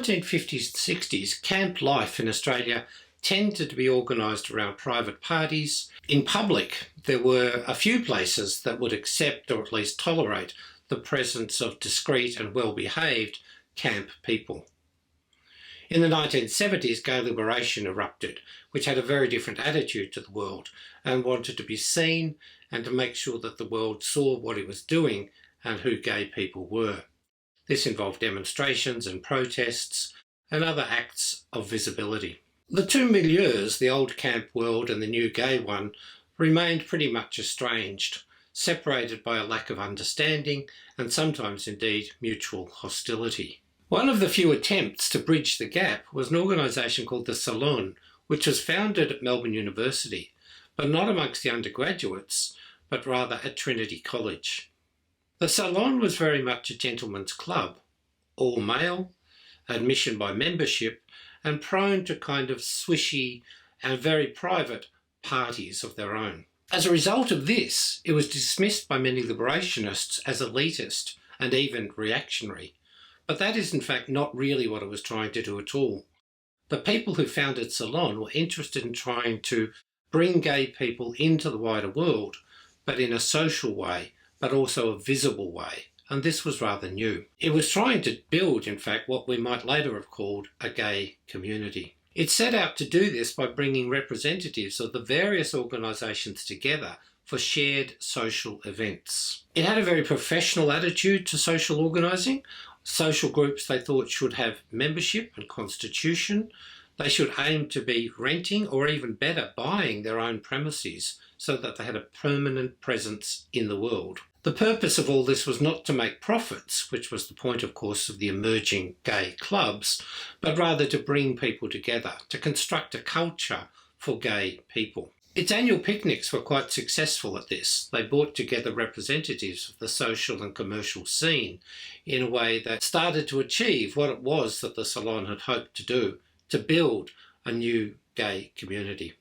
1950s and 60s, camp life in Australia tended to be organised around private parties. In public, there were a few places that would accept or at least tolerate the presence of discreet and well-behaved camp people. In the 1970s, gay liberation erupted, which had a very different attitude to the world and wanted to be seen and to make sure that the world saw what it was doing and who gay people were. This involved demonstrations and protests and other acts of visibility. The two milieus, the old camp world and the new gay one, remained pretty much estranged, separated by a lack of understanding and sometimes indeed mutual hostility. One of the few attempts to bridge the gap was an organisation called the Salon, which was founded at Melbourne University, but not amongst the undergraduates, but rather at Trinity College. The Salon was very much a gentleman's club, all male, admission by membership, and prone to kind of swishy and very private parties of their own. As a result of this, it was dismissed by many liberationists as elitist and even reactionary. But that is in fact not really what it was trying to do at all. The people who founded Salon were interested in trying to bring gay people into the wider world, but in a social way, but also a visible way, and this was rather new. It was trying to build, in fact, what we might later have called a gay community. It set out to do this by bringing representatives of the various organisations together for shared social events. It had a very professional attitude to social organising. Social groups, they thought, should have membership and constitution. They should aim to be renting or even better, buying their own premises so that they had a permanent presence in the world. The purpose of all this was not to make profits, which was the point, of course, of the emerging gay clubs, but rather to bring people together, to construct a culture for gay people. Its annual picnics were quite successful at this. They brought together representatives of the social and commercial scene in a way that started to achieve what it was that the Salon had hoped to do, to build a new gay community.